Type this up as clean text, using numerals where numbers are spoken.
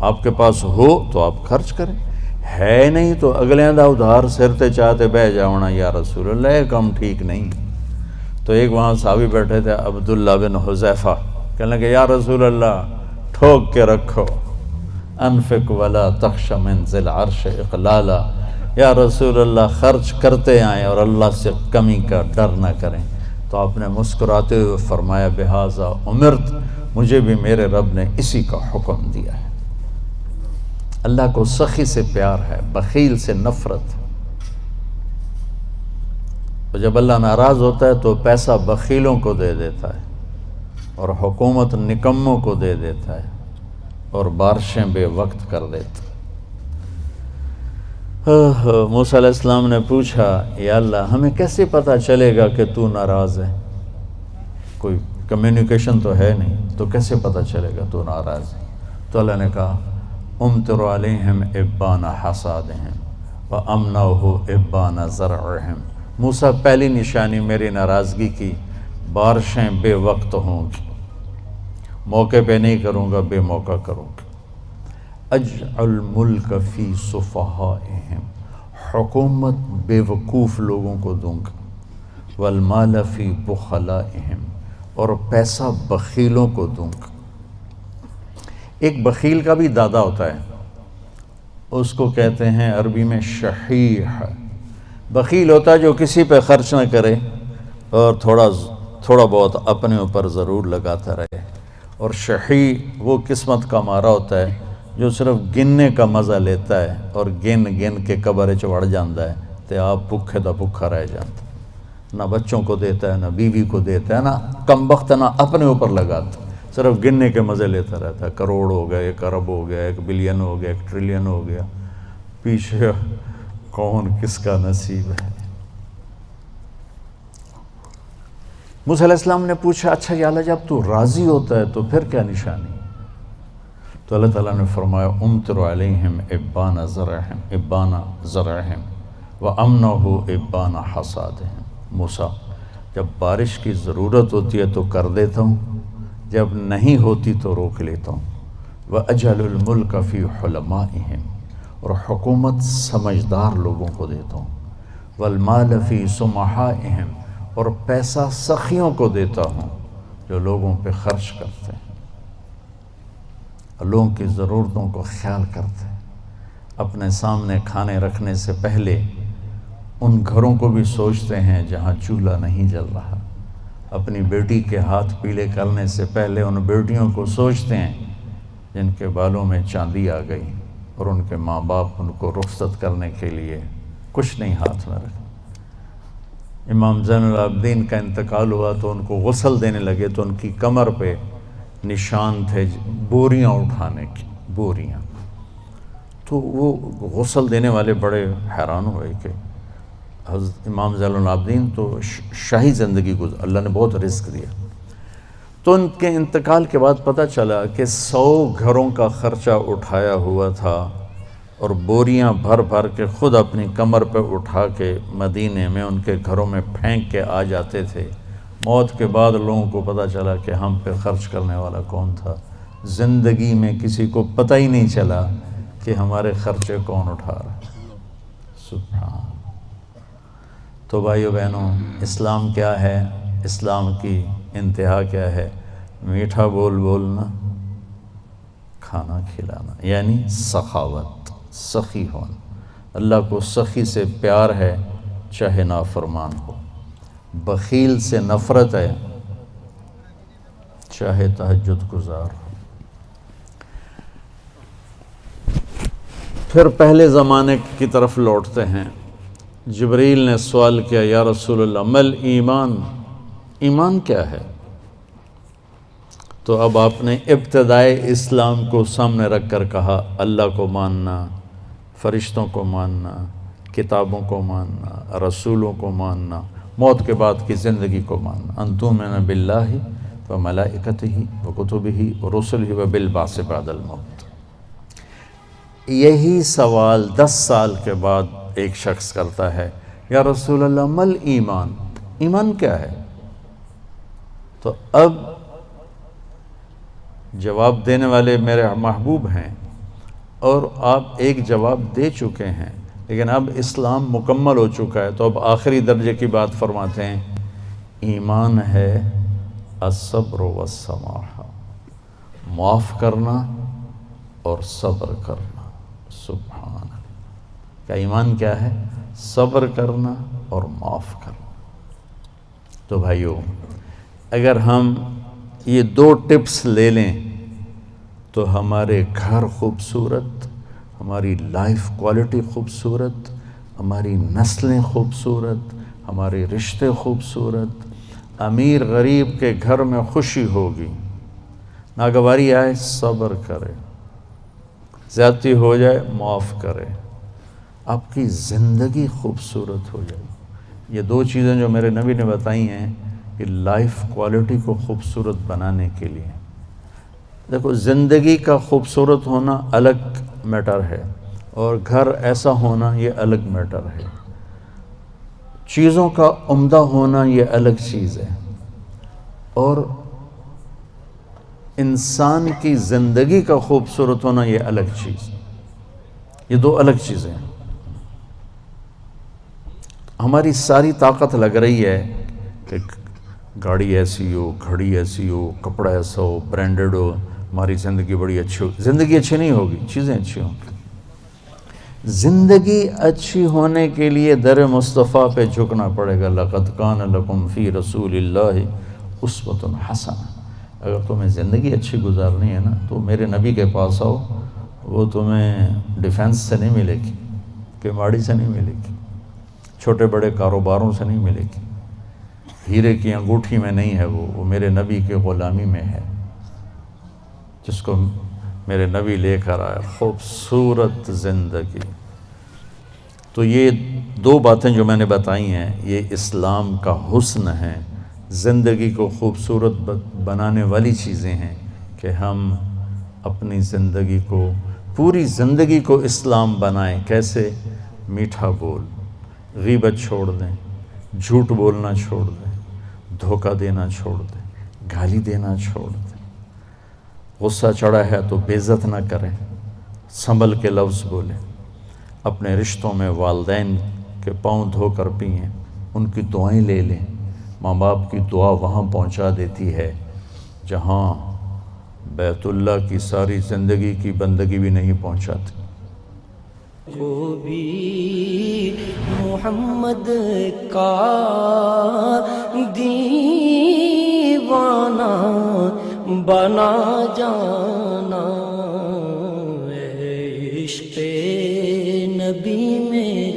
آپ کے پاس ہو تو آپ خرچ کریں، ہے نہیں تو اگلے دا ادھار سرتے چاہتے بہ جاؤنا یا رسول اللہ، یہ کام ٹھیک نہیں۔ تو ایک وہاں صحابی بیٹھے تھے عبداللہ بن حذیفہ، کہنے لگے یا رسول اللہ ٹھوک کے رکھو، انفق ولا تخش من ذی العرش اقلالا، یا رسول اللہ خرچ کرتے آئیں اور اللہ سے کمی کا ڈر نہ کریں۔ تو آپ نے مسکراتے ہوئے فرمایا بہذا امرت، مجھے بھی میرے رب نے اسی کا حکم دیا ہے۔ اللہ کو سخی سے پیار ہے، بخیل سے نفرت۔ تو جب اللہ ناراض ہوتا ہے تو پیسہ بخیلوں کو دے دیتا ہے، اور حکومت نکموں کو دے دیتا ہے، اور بارشیں بے وقت کر دیتا ہے۔ موسیٰ علیہ السلام نے پوچھا یا اللہ ہمیں کیسے پتہ چلے گا کہ تو ناراض ہے؟ کوئی کمیونیکیشن تو ہے نہیں، تو کیسے پتہ چلے گا تو ناراض ہے؟ تو اللہ نے کہا امطر علیہم ابان حصادہم وامنعہ ابان زرعہم، موسیٰ پہلی نشانی میری ناراضگی کی بارشیں بے وقت ہوں گی، موقع پہ نہیں کروں گا، بے موقع کروں گا۔ اجعل ملک فی صفحائہم، حکومت بے وقوف لوگوں کو دوں گا، والمال فی بخلائہم، اور پیسہ بخیلوں کو دوں گا۔ ایک بخیل کا بھی دادا ہوتا ہے، اس کو کہتے ہیں عربی میں شحیح۔ بخیل ہوتا ہے جو کسی پہ خرچ نہ کرے اور تھوڑا بہت اپنے اوپر ضرور لگاتا رہے، اور شحیح وہ قسمت کا مارا ہوتا ہے جو صرف گننے کا مزہ لیتا ہے اور گن گن کے قبر چڑھ جاتا ہے، تو آپ بھوکے دا بھوکا رہ جاتا، نہ بچوں کو دیتا ہے، نہ بیوی کو دیتا ہے، نہ کم وقت نہ اپنے اوپر لگاتا، صرف گننے کے مزے لیتا رہتا ہے۔ کروڑ ہو گیا، 1 ارب ہو گیا، 1 بلین ہو گیا، 1 ٹریلین ہو گیا، پیچھے کون کس کا نصیب ہے۔ موسیٰ علیہ السلام نے پوچھا اچھا یا اللہ جب تو راضی ہوتا ہے تو پھر کیا نشانی؟ تو اللہ تعالیٰ نے فرمایا امطر علیہم ابان زرعہم وامنعہ ابان حصادہم۔ موسیٰ جب بارش کی ضرورت ہوتی ہے تو کر دیتا ہوں، جب نہیں ہوتی تو روک لیتا ہوں۔ وَأَجْعَلُ الْمُلْكَ فِي حُلَمَائِهِمْ، اور حکومت سمجھدار لوگوں کو دیتا ہوں۔ وَالْمَالَ فِي سُمَحَائِهِمْ، اور پیسہ سخیوں کو دیتا ہوں جو لوگوں پہ خرچ کرتے ہیں، لوگوں کی ضرورتوں کو خیال کرتے ہیں، اپنے سامنے کھانے رکھنے سے پہلے ان گھروں کو بھی سوچتے ہیں جہاں چولہا نہیں جل رہا، اپنی بیٹی کے ہاتھ پیلے کرنے سے پہلے ان بیٹیوں کو سوچتے ہیں جن کے بالوں میں چاندی آ گئی اور ان کے ماں باپ ان کو رخصت کرنے کے لیے کچھ نہیں ہاتھ میں رکھا۔ امام زین العابدین کا انتقال ہوا تو ان کو غسل دینے لگے تو ان کی کمر پہ نشان تھے بوریاں اٹھانے کی، بوریاں۔ تو وہ غسل دینے والے بڑے حیران ہوئے کہ حضرت امام زین العابدین تو شاہی زندگی گزار، اللہ نے بہت رزق دیا۔ تو ان کے انتقال کے بعد پتہ چلا کہ 100 گھروں کا خرچہ اٹھایا ہوا تھا، اور بوریاں بھر بھر کے خود اپنی کمر پہ اٹھا کے مدینے میں ان کے گھروں میں پھینک کے آ جاتے تھے۔ موت کے بعد لوگوں کو پتہ چلا کہ ہم پہ خرچ کرنے والا کون تھا، زندگی میں کسی کو پتہ ہی نہیں چلا کہ ہمارے خرچے کون اٹھا رہا ہے۔ سبحان۔ تو بھائیو بہنوں، اسلام کیا ہے؟ اسلام کی انتہا کیا ہے؟ میٹھا بول بولنا، کھانا کھلانا، یعنی سخاوت، سخی ہونا۔ اللہ کو سخی سے پیار ہے چاہے نافرمان ہو، بخیل سے نفرت ہے چاہے تہجد گزار ہو۔ پھر پہلے زمانے کی طرف لوٹتے ہیں۔ جبریل نے سوال کیا یا رسول اللہ مل ایمان، ایمان کیا ہے؟ تو اب آپ نے ابتدائے اسلام کو سامنے رکھ کر کہا اللہ کو ماننا، فرشتوں کو ماننا، کتابوں کو ماننا، رسولوں کو ماننا، موت کے بعد کی زندگی کو ماننا۔ ان تؤمن باللہ وملائکتہ وکتبہ ورسلہ وبالبعث بعد الموت۔ یہی سوال 10 سال کے بعد ایک شخص کرتا ہے یا رسول اللہ مل ایمان، ایمان کیا ہے؟ تو اب جواب دینے والے میرے محبوب ہیں اور آپ ایک جواب دے چکے ہیں، لیکن اب اسلام مکمل ہو چکا ہے، تو اب آخری درجے کی بات فرماتے ہیں، ایمان ہے الصبر والسماحہ، معاف کرنا اور صبر کرنا۔ سبحان اللہ، کیا ایمان کیا ہے؟ صبر کرنا اور معاف کرنا۔ تو بھائیو، اگر ہم یہ 2 ٹپس لے لیں تو ہمارے گھر خوبصورت، ہماری لائف کوالٹی خوبصورت، ہماری نسلیں خوبصورت، ہمارے رشتے خوبصورت، امیر غریب کے گھر میں خوشی ہوگی، ناگواری آئے صبر کرے، زیادتی ہو جائے معاف کرے، آپ کی زندگی خوبصورت ہو جائے۔ یہ 2 چیزیں جو میرے نبی نے بتائی ہیں کہ لائف کوالٹی کو خوبصورت بنانے کے لیے۔ دیکھو، زندگی کا خوبصورت ہونا الگ میٹر ہے، اور گھر ایسا ہونا یہ الگ میٹر ہے۔ چیزوں کا عمدہ ہونا یہ الگ چیز ہے، اور انسان کی زندگی کا خوبصورت ہونا یہ الگ چیز ہے۔ یہ 2 الگ چیزیں ہیں۔ ہماری ساری طاقت لگ رہی ہے کہ گاڑی ایسی ہو، گھڑی ایسی ہو، کپڑا ایسا ہو، برانڈڈ ہو، ہماری زندگی بڑی اچھی ہو۔ زندگی اچھی نہیں ہوگی، چیزیں اچھی ہوں گی۔ زندگی اچھی ہونے کے لیے در مصطفیٰ پہ جھکنا پڑے گا۔ لَقَدْ كَانَ لَكُمْ فِي رَسُولِ اللَّهِ أُسْوَةٌ حَسَنَةٌ۔ اگر تمہیں زندگی اچھی گزارنی ہے نا تو میرے نبی کے پاس آؤ، وہ تمہیں ڈیفینس سے نہیں ملے گی، کیماڑی سے نہیں ملے گی، چھوٹے بڑے کاروباروں سے نہیں ملے گی، ہیرے کی انگوٹھی میں نہیں ہے، وہ میرے نبی کے غلامی میں ہے، جس کو میرے نبی لے کر آیا۔ خوبصورت زندگی۔ تو یہ 2 باتیں جو میں نے بتائی ہیں یہ اسلام کا حسن ہے، زندگی کو خوبصورت بنانے والی چیزیں ہیں کہ ہم اپنی زندگی کو، پوری زندگی کو اسلام بنائیں۔ کیسے؟ میٹھا بول، غیبت چھوڑ دیں، جھوٹ بولنا چھوڑ دیں، دھوکہ دینا چھوڑ دیں، گالی دینا چھوڑ دیں، غصہ چڑھا ہے تو بے عزت نہ کریں، سنبھل کے لفظ بولیں، اپنے رشتوں میں والدین کے پاؤں دھو کر پئیں، ان کی دعائیں لے لیں۔ ماں باپ کی دعا وہاں پہنچا دیتی ہے جہاں بیت اللہ کی ساری زندگی کی بندگی بھی نہیں پہنچاتی۔ کو بھی محمد کا دیوانہ بنا جانا، عشق نبی میں